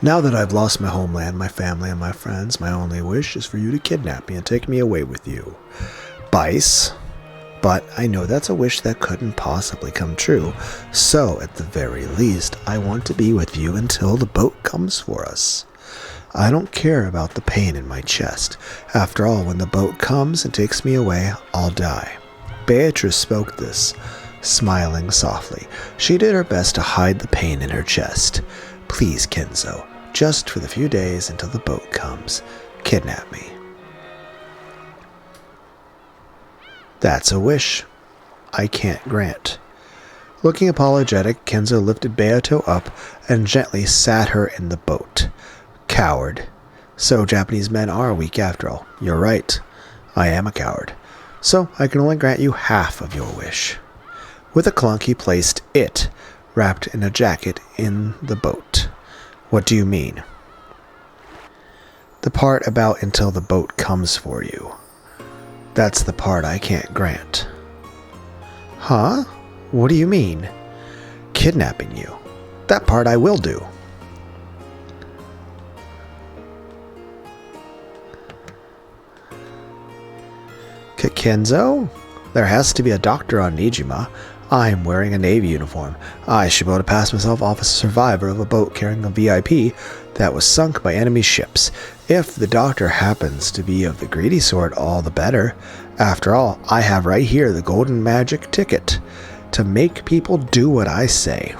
Now that I've lost my homeland, my family, and my friends, my only wish is for you to kidnap me and take me away with you. Bice. But I know that's a wish that couldn't possibly come true, so at the very least, I want to be with you until the boat comes for us. I don't care about the pain in my chest. After all, when the boat comes and takes me away, I'll die. Beatrice spoke this, smiling softly. She did her best to hide the pain in her chest. Please, Kenzo, just for the few days until the boat comes, kidnap me. That's a wish I can't grant. Looking apologetic, Kenzo lifted Beato up and gently sat her in the boat. Coward. So Japanese men are weak after all. You're right. I am a coward. So I can only grant you half of your wish. With a clunk, he placed it, wrapped in a jacket, in the boat. What do you mean? The part about until the boat comes for you. That's the part I can't grant. Huh? What do you mean? Kidnapping you. That part I will do. Kenzo? There has to be a doctor on Nijima. I'm wearing a Navy uniform. I should be able to pass myself off as a survivor of a boat carrying a VIP that was sunk by enemy ships. If the doctor happens to be of the greedy sort, all the better. After all, I have right here the golden magic ticket to make people do what I say.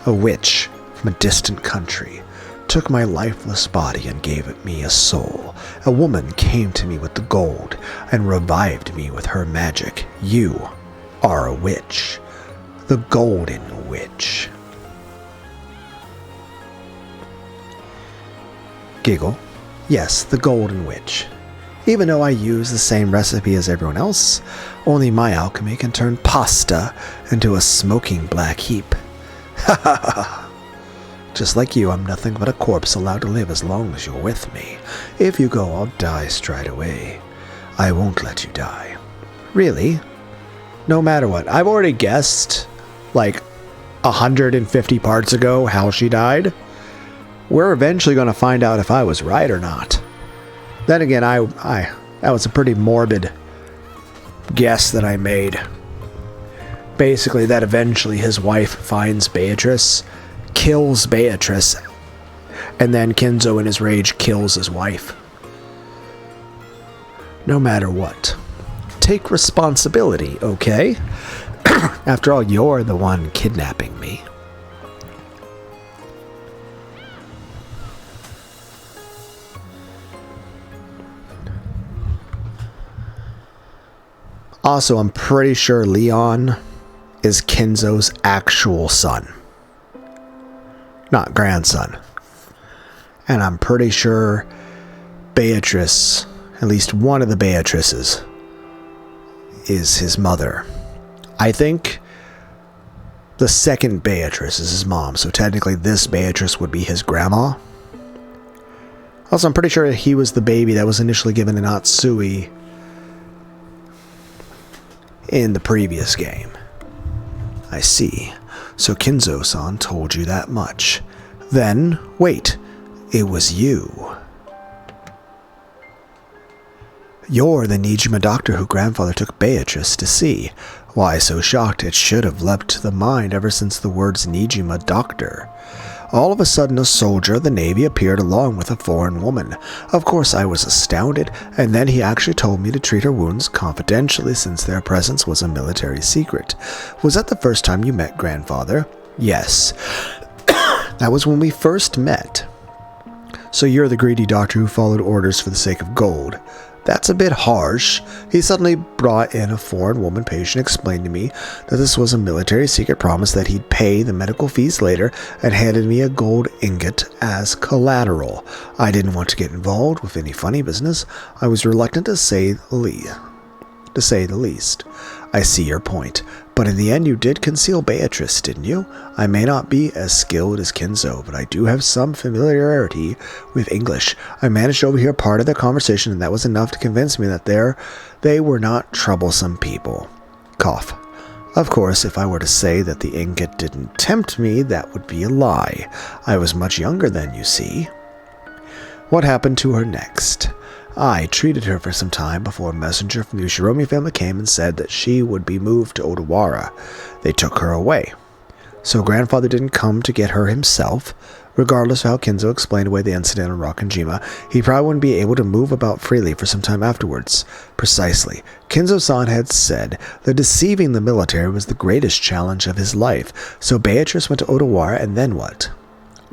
A witch from a distant country took my lifeless body and gave it me a soul. A woman came to me with the gold and revived me with her magic. You are a witch. The Golden Witch. Giggle. Yes, the Golden Witch. Even though I use the same recipe as everyone else, only my alchemy can turn pasta into a smoking black heap. Ha ha ha. Just like you, I'm nothing but a corpse allowed to live as long as you're with me. If you go, I'll die straight away. I won't let you die. Really? No matter what. I've already guessed, like, 150 parts ago how she died. We're eventually going to find out if I was right or not. Then again, that was a pretty morbid guess that I made. Basically, that eventually his wife finds Beatrice, kills Beatrice, and then Kenzo in his rage kills his wife. No matter what. Take responsibility, okay? After all, you're the one kidnapping me. Also, I'm pretty sure Leon is Kenzo's actual son. Not grandson. And I'm pretty sure Beatrice, at least one of the Beatrices, is his mother. I think the second Beatrice is his mom, so technically this Beatrice would be his grandma. Also, I'm pretty sure he was the baby that was initially given to Natsui in the previous game. I see. So Kenzo-san told you that much. Then, wait, it was you. You're the Nijima doctor who grandfather took Beatrice to see. Why so shocked? It should have leapt to the mind ever since the words Nijima doctor. All of a sudden, a soldier of the Navy appeared along with a foreign woman. Of course, I was astounded, and then he actually told me to treat her wounds confidentially since their presence was a military secret. Was that the first time you met grandfather? Yes. That was when we first met. So you're the greedy doctor who followed orders for the sake of gold. That's a bit harsh. He suddenly brought in a foreign woman patient, explained to me that this was a military secret, promised that he'd pay the medical fees later, and handed me a gold ingot as collateral. I didn't want to get involved with any funny business. I was reluctant to say the least. I see your point. But in the end, you did conceal Beatrice, didn't you? I may not be as skilled as Kenzo, but I do have some familiarity with English. I managed to overhear part of their conversation, and that was enough to convince me that they were not troublesome people. Cough. Of course, if I were to say that the ingot didn't tempt me, that would be a lie. I was much younger then, you see. What happened to her next? I treated her for some time before a messenger from the Ushiromi family came and said that she would be moved to Odawara. They took her away. So grandfather didn't come to get her himself. Regardless of how Kinzo explained away the incident on Rokkanjima, he probably wouldn't be able to move about freely for some time afterwards. Precisely. Kinzo-san had said that deceiving the military was the greatest challenge of his life, so Beatrice went to Odawara, and then what?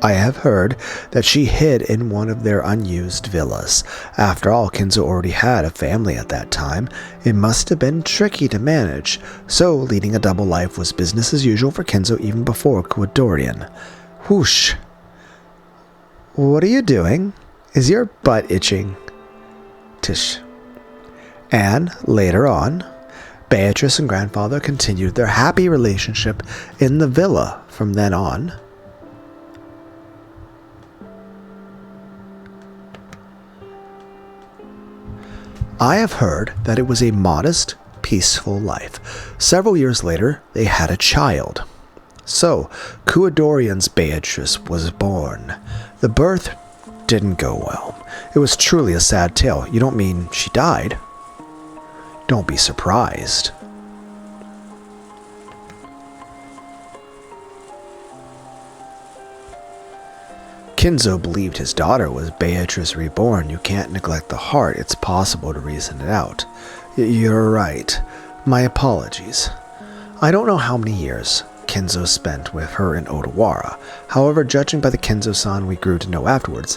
I have heard that she hid in one of their unused villas. After all, Kinzo already had a family at that time. It must have been tricky to manage, so leading a double life was business as usual for Kinzo even before Kuwadorian. Whoosh. What are you doing? Is your butt itching? Tish. And later on, Beatrice and grandfather continued their happy relationship in the villa from then on. I have heard that it was a modest, peaceful life. Several years later, they had a child. So, Kuwadorian's Beatrice was born. The birth didn't go well. It was truly a sad tale. You don't mean she died? Don't be surprised. Kinzo believed his daughter was Beatrice reborn. You can't neglect the heart. It's possible to reason it out. You're right. My apologies. I don't know how many years Kinzo spent with her in Odawara. However, judging by the Kinzo-san we grew to know afterwards,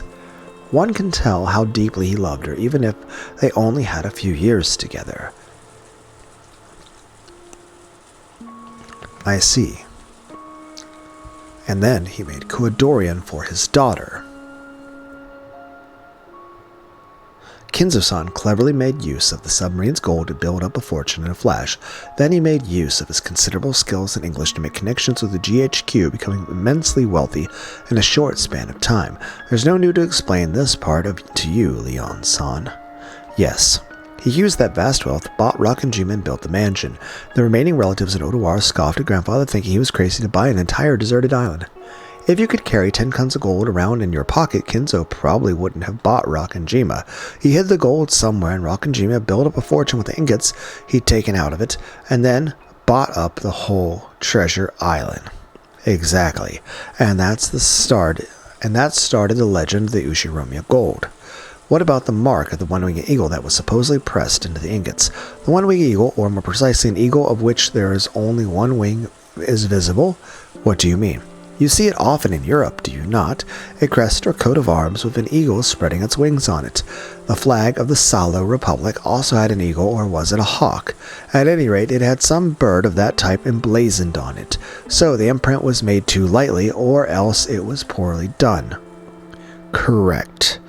one can tell how deeply he loved her, even if they only had a few years together. I see. And then he made Kuwadorian for his daughter. Kinzo-san cleverly made use of the submarine's gold to build up a fortune in a flash. Then he made use of his considerable skills in English to make connections with the GHQ, becoming immensely wealthy in a short span of time. There's no need to explain this part to you, Leon-san. Yes. He used that vast wealth, bought Rokkanjima, and built the mansion. The remaining relatives in Odawara scoffed at grandfather, thinking he was crazy to buy an entire deserted island. If you could carry 10 tons of gold around in your pocket, Kinzo probably wouldn't have bought Rokkanjima. He hid the gold somewhere, and Rokkanjima built up a fortune with the ingots he'd taken out of it, and then bought up the whole treasure island. Exactly. And that started the legend of the Ushiromi gold. What about the mark of the one-winged eagle that was supposedly pressed into the ingots? The one-winged eagle, or more precisely an eagle of which there is only one wing, is visible? What do you mean? You see it often in Europe, do you not? A crest or coat of arms with an eagle spreading its wings on it. The flag of the Salo Republic also had an eagle, or was it a hawk? At any rate, it had some bird of that type emblazoned on it. So the imprint was made too lightly, or else it was poorly done. Correct.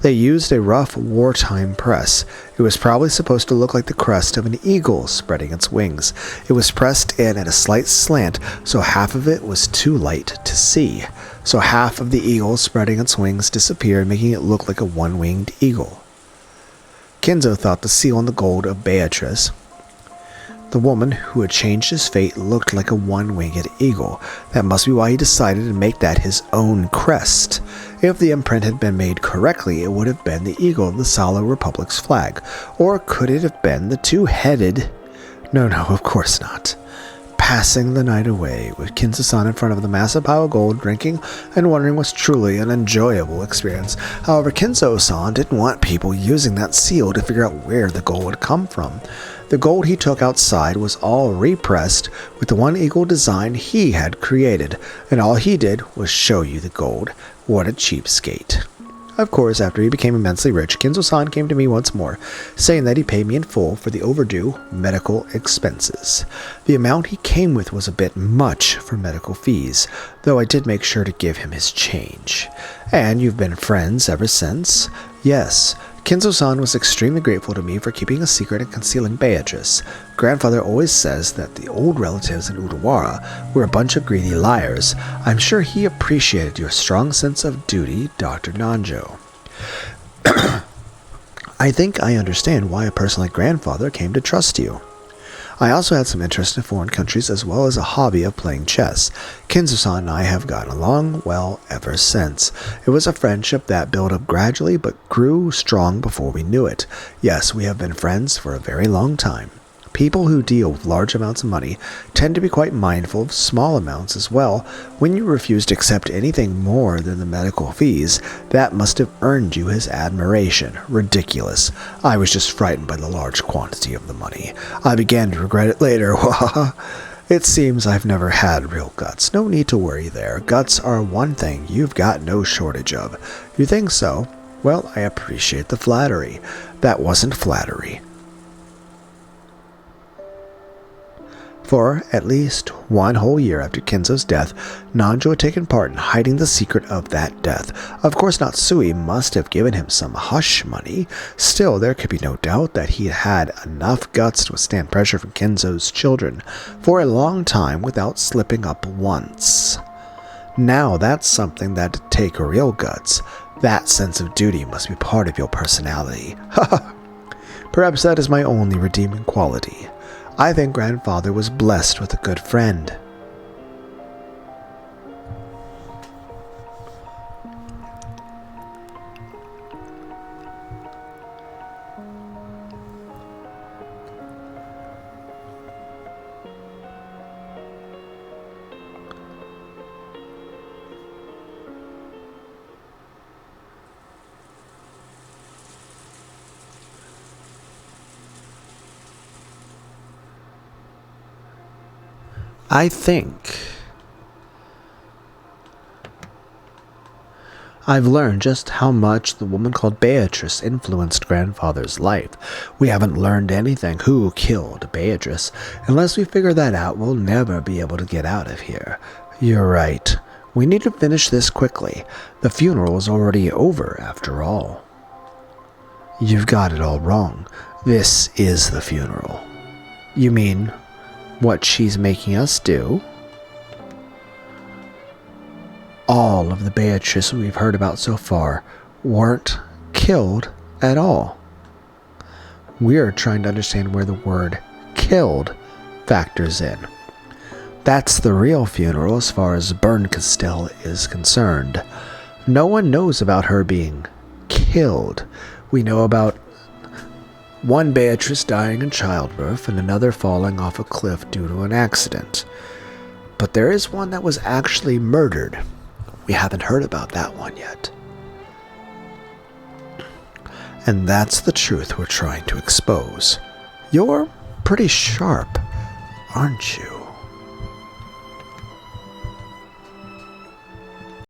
They used a rough wartime press. It was probably supposed to look like the crest of an eagle spreading its wings. It was pressed in at a slight slant, so half of it was too light to see. So half of the eagle spreading its wings disappeared, making it look like a one-winged eagle. Kinzo thought the seal on the gold of Beatrice, the woman who had changed his fate, looked like a one-winged eagle. That must be why he decided to make that his own crest. If the imprint had been made correctly, it would have been the eagle of the Salo Republic's flag. Or could it have been the two-headed? No, of course not. Passing the night away with Kinzo-san in front of the massive pile of gold, drinking and wondering was truly an enjoyable experience. However, Kinzo-san didn't want people using that seal to figure out where the gold would come from. The gold he took outside was all repressed with the one eagle design he had created, and all he did was show you the gold. What a cheapskate. Of course, after he became immensely rich, Kinzo-san came to me once more, saying that he paid me in full for the overdue medical expenses. The amount he came with was a bit much for medical fees, though I did make sure to give him his change. And you've been friends ever since? Yes. Kinzo-san was extremely grateful to me for keeping a secret and concealing Beatrice. Grandfather always says that the old relatives in Odawara were a bunch of greedy liars. I'm sure he appreciated your strong sense of duty, Dr. Nanjo. I think I understand why a person like grandfather came to trust you. I also had some interest in foreign countries as well as a hobby of playing chess. Kinzo-san and I have gotten along well ever since. It was a friendship that built up gradually but grew strong before we knew it. Yes, we have been friends for a very long time. People who deal with large amounts of money tend to be quite mindful of small amounts as well. When you refuse to accept anything more than the medical fees, that must have earned you his admiration. Ridiculous. I was just frightened by the large quantity of the money. I began to regret it later. It seems I've never had real guts. No need to worry there. Guts are one thing you've got no shortage of. You think so? Well, I appreciate the flattery. That wasn't flattery. For at least 1 whole year after Kinzo's death, Nanjo had taken part in hiding the secret of that death. Of course, Natsui must have given him some hush money. Still, there could be no doubt that he had enough guts to withstand pressure from Kinzo's children for a long time without slipping up once. Now, that's something that'd take real guts. That sense of duty must be part of your personality. Perhaps that is my only redeeming quality. I think grandfather was blessed with a good friend. I think I've learned just how much the woman called Beatrice influenced grandfather's life. We haven't learned anything who killed Beatrice. Unless we figure that out, we'll never be able to get out of here. You're right. We need to finish this quickly. The funeral is already over, after all. You've got it all wrong. This is the funeral. You mean what she's making us do? All of the Beatrice we've heard about so far weren't killed at all. We're trying to understand where the word killed factors in. That's the real funeral as far as Bernkastel is concerned. No one knows about her being killed. We know about one Beatrice dying in childbirth and another falling off a cliff due to an accident. But there is one that was actually murdered. We haven't heard about that one yet. And that's the truth we're trying to expose. You're pretty sharp, aren't you?